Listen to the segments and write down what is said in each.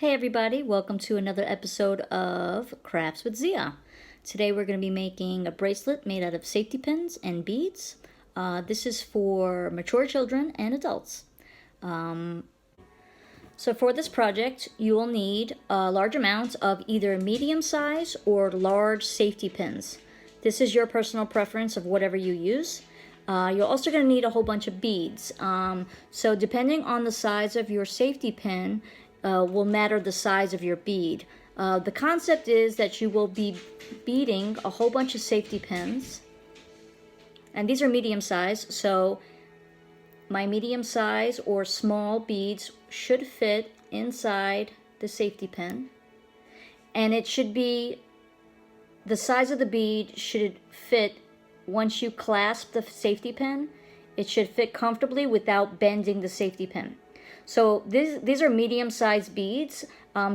Hey everybody, welcome to another episode of Crafts with Zia. Today we're going to be making a bracelet made out of safety pins and beads. This is for mature children and adults. So for this project, you will need a large amount of either medium size or large safety pins. This is your personal preference of whatever you use. You're also going to need a whole bunch of beads. So depending on the size of your safety pin, will matter the size of your bead. The concept is that you will be beading a whole bunch of safety pins, and these are medium size, so my medium size or small beads should fit inside the safety pin, and it should be, the size of the bead should fit once you clasp the safety pin. It should fit comfortably without bending the safety pin. So these are medium-sized beads,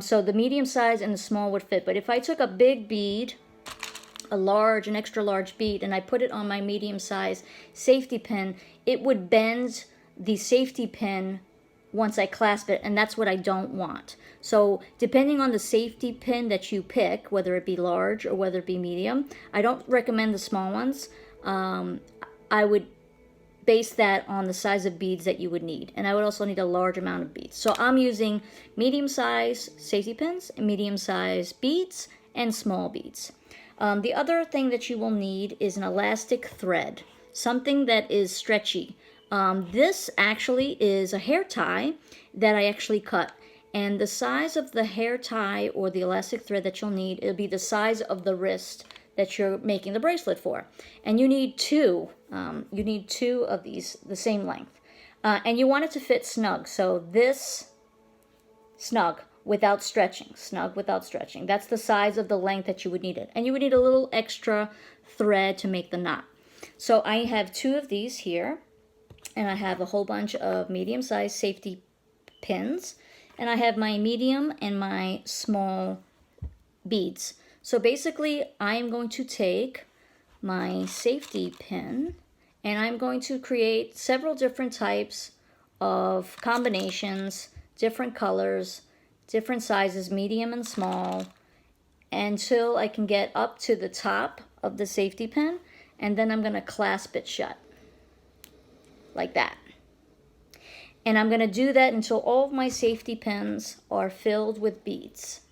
so the medium size and the small would fit. But if I took a big bead, an extra large bead, and I put it on my medium-sized safety pin, it would bend the safety pin once I clasp it, and that's what I don't want. So depending on the safety pin that you pick, whether it be large or whether it be medium, I don't recommend the small ones. I would base that on the size of beads that you would need, and I would also need a large amount of beads. So I'm using medium size safety pins, medium size beads, and small beads. The other thing that you will need is an elastic thread, something that is stretchy. This actually is a hair tie that I actually cut, and the size of the hair tie or the elastic thread that you'll need, it'll be the size of the wrist that you're making the bracelet for. And you need two. You need two of these, the same length. And you want it to fit snug. So this, snug without stretching. Snug without stretching. That's the size of the length that you would need it. And you would need a little extra thread to make the knot. So I have two of these here. And I have a whole bunch of medium-sized safety pins. And I have my medium and my small beads. So basically, I'm going to take my safety pin and I'm going to create several different types of combinations, different colors, different sizes, medium and small, until I can get up to the top of the safety pin, and then I'm going to clasp it shut like that. And I'm going to do that until all of my safety pins are filled with beads.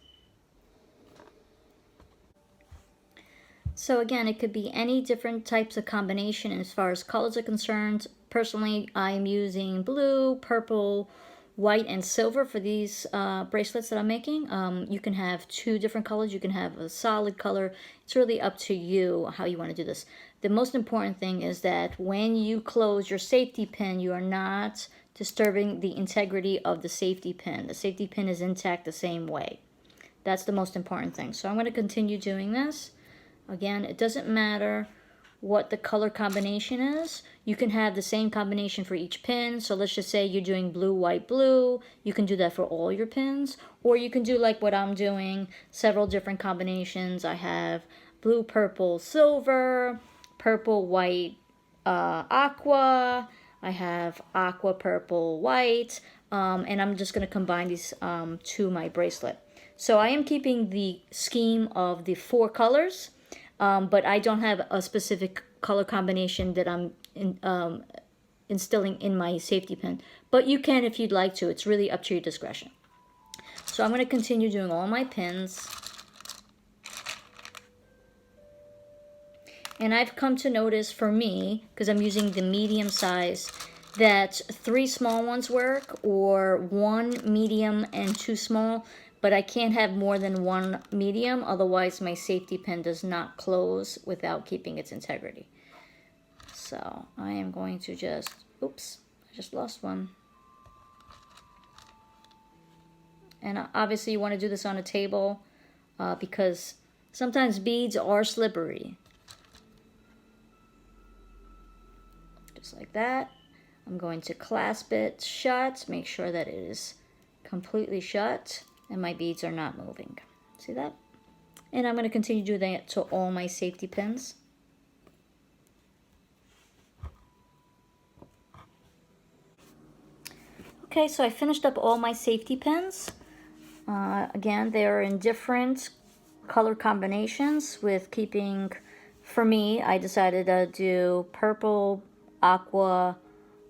So again, it could be any different types of combination as far as colors are concerned. Personally, I'm using blue, purple, white, and silver for these bracelets that I'm making. You can have two different colors. You can have a solid color. It's really up to you how you want to do this. The most important thing is that when you close your safety pin, you are not disturbing the integrity of the safety pin. The safety pin is intact the same way. That's the most important thing. So I'm going to continue doing this. Again, it doesn't matter what the color combination is. You can have the same combination for each pin. So let's just say you're doing blue, white, blue. You can do that for all your pins. Or you can do like what I'm doing, several different combinations. I have blue, purple, silver, purple, white, aqua. I have aqua, purple, white. And I'm just going to combine these to my bracelet. So I am keeping the scheme of the 4 colors. But I don't have a specific color combination that I'm instilling in my safety pin. But you can if you'd like to. It's really up to your discretion. So I'm going to continue doing all my pins. And I've come to notice for me, because I'm using the medium size, that 3 small ones work, or 1 medium and 2 small. But I can't have more than 1 medium, otherwise my safety pin does not close without keeping its integrity. So I am going to just, oops, I just lost one. And obviously you want to do this on a table because sometimes beads are slippery. Just like that. I'm going to clasp it shut, make sure that it is completely shut. And my beads are not moving. See that? And I'm going to continue doing that to all my safety pins. Okay, so I finished up all my safety pins. Again, they're in different color combinations with keeping, for me, I decided to do purple, aqua,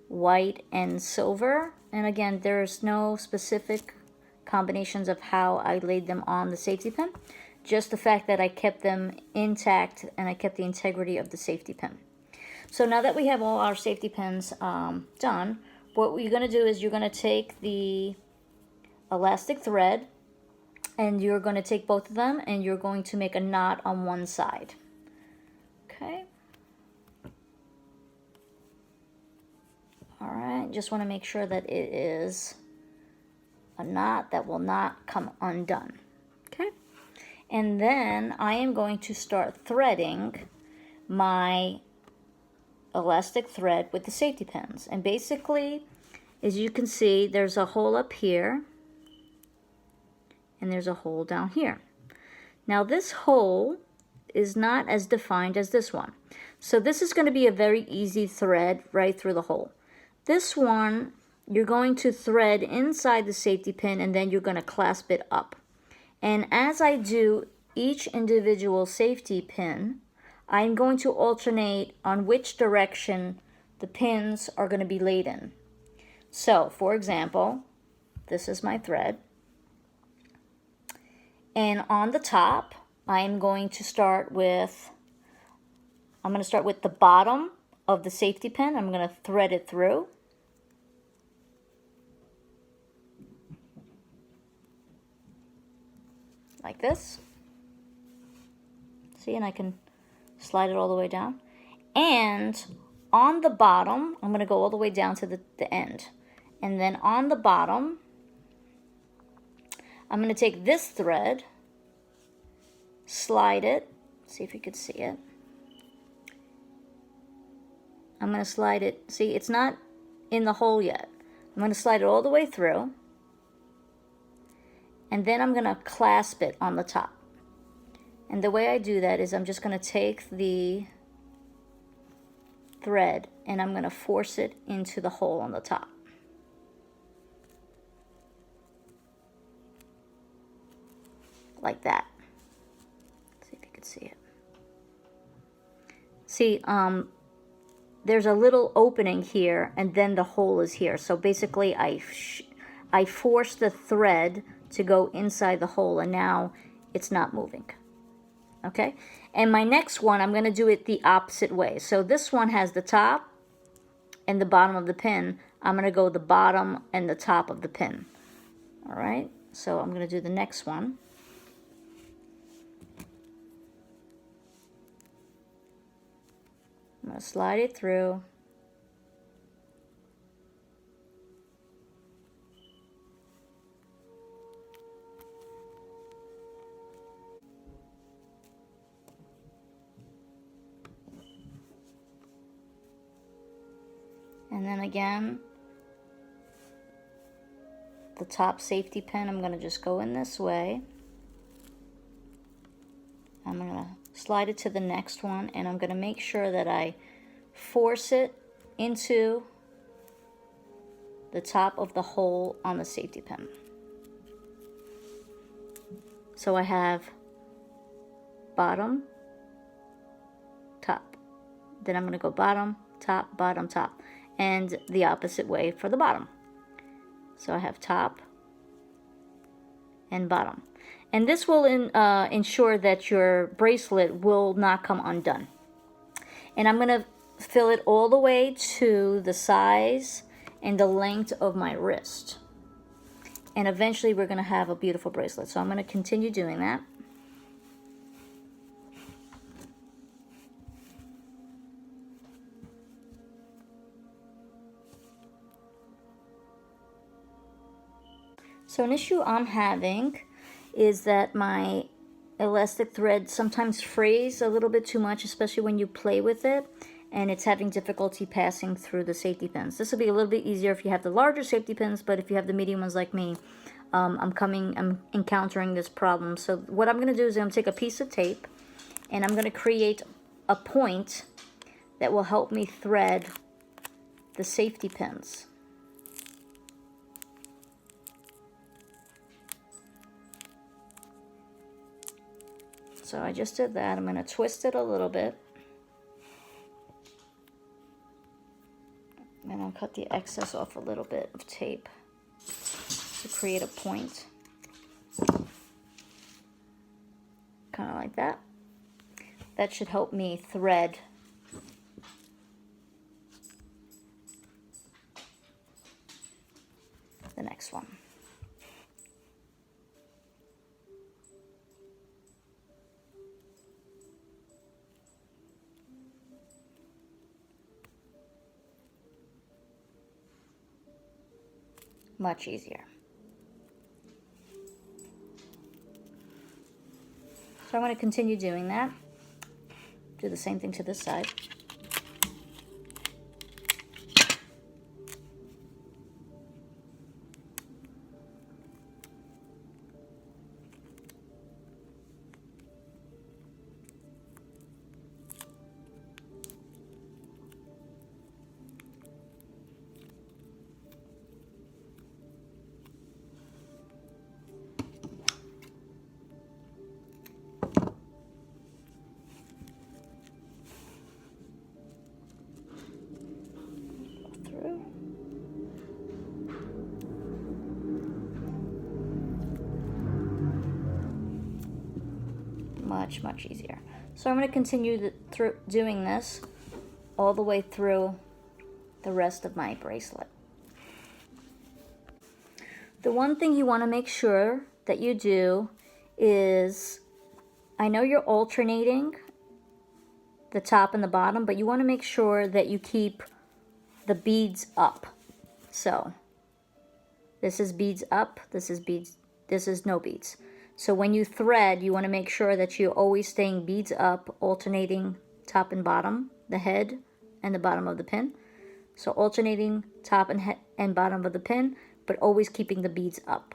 white, and silver. And again, there's no specific combinations of how I laid them on the safety pin. Just the fact that I kept them intact and I kept the integrity of the safety pin. So now that we have all our safety pins done, what we're going to do is you're going to take the elastic thread and you're going to take both of them and you're going to make a knot on one side. Okay. All right, just want to make sure that it is a knot that will not come undone. Okay. And then I am going to start threading my elastic thread with the safety pins. And basically, as you can see, there's a hole up here and there's a hole down here. Now this hole is not as defined as this one. So this is going to be a very easy thread right through the hole. This one, you're going to thread inside the safety pin and then you're going to clasp it up. And as I do each individual safety pin, I'm going to alternate on which direction the pins are going to be laid in. So, for example, this is my thread. And on the top, I'm going to start with the bottom of the safety pin. I'm going to thread it through. Like this. See, and I can slide it all the way down. And on the bottom, I'm going to go all the way down to the end. And then on the bottom, I'm going to take this thread, slide it, see if you could see it. I'm going to slide it, see, it's not in the hole yet. I'm going to slide it all the way through. And then I'm going to clasp it on the top. And the way I do that is I'm just going to take the thread and I'm going to force it into the hole on the top. Like that. See if you can see it. See, there's a little opening here and then the hole is here. So basically I force the thread to go inside the hole and now it's not moving. Okay, and my next one, I'm going to do it the opposite way. So this one has the top and the bottom of the pin. I'm going to go the bottom and the top of the pin. All right, so I'm going to do the next one. I'm going to slide it through. And then again, the top safety pin, I'm going to just go in this way. I'm going to slide it to the next one, and I'm going to make sure that I force it into the top of the hole on the safety pin. So I have bottom, top. Then I'm going to go bottom, top, bottom, top. And the opposite way for the bottom. So I have top and bottom. And this will ensure that your bracelet will not come undone. And I'm going to fill it all the way to the size and the length of my wrist. And eventually we're going to have a beautiful bracelet. So I'm going to continue doing that. So an issue I'm having is that my elastic thread sometimes frays a little bit too much, especially when you play with it, and it's having difficulty passing through the safety pins. This will be a little bit easier if you have the larger safety pins, but if you have the medium ones like me, I'm encountering this problem. So what I'm going to do is I'm going to take a piece of tape, and I'm going to create a point that will help me thread the safety pins. So I just did that. I'm going to twist it a little bit. And I'll cut the excess off a little bit of tape to create a point. Kind of like that. That should help me thread the next one. Much easier. So I'm going to continue doing that. Do the same thing to this side. Much easier. So I'm going to continue doing this all the way through the rest of my bracelet. The one thing you want to make sure that you do is, I know you're alternating the top and the bottom, but you want to make sure that you keep the beads up. So this is beads up, this is beads, this is no beads. So when you thread, you want to make sure that you're always staying beads up, alternating top and bottom, the head and the bottom of the pin. So alternating top and head and bottom of the pin, but always keeping the beads up.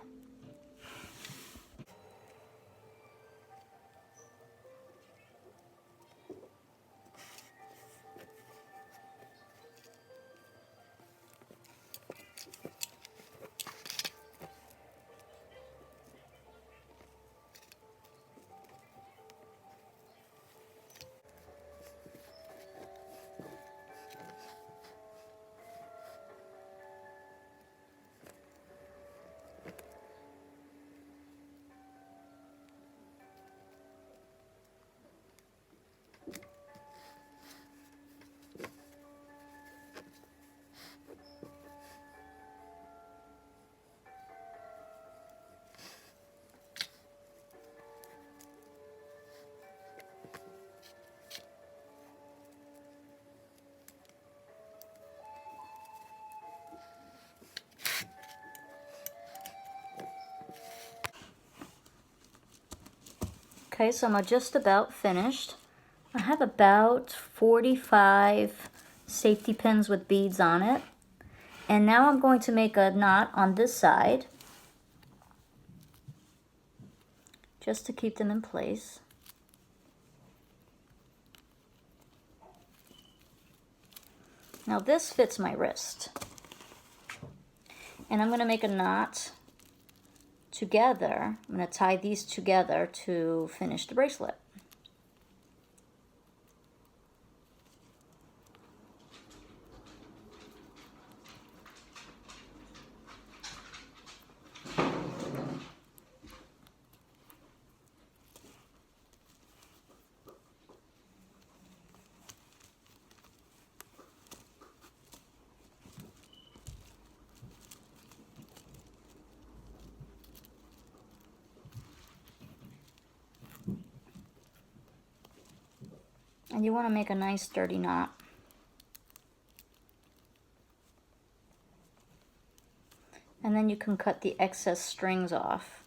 Okay, so I'm just about finished. I have about 45 safety pins with beads on it. And now I'm going to make a knot on this side, just to keep them in place. Now this fits my wrist. And I'm going to make a knot together. I'm going to tie these together to finish the bracelet. And you want to make a nice sturdy knot. And then you can cut the excess strings off.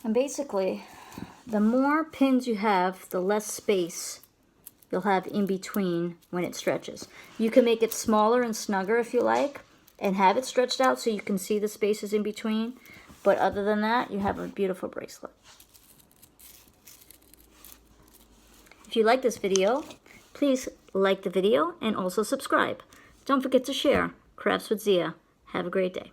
And basically, the more pins you have, the less space you'll have in between when it stretches. You can make it smaller and snugger if you like, and have it stretched out so you can see the spaces in between. But other than that, you have a beautiful bracelet. If you like this video, please like the video and also subscribe. Don't forget to share. Crafts with Zia. Have a great day.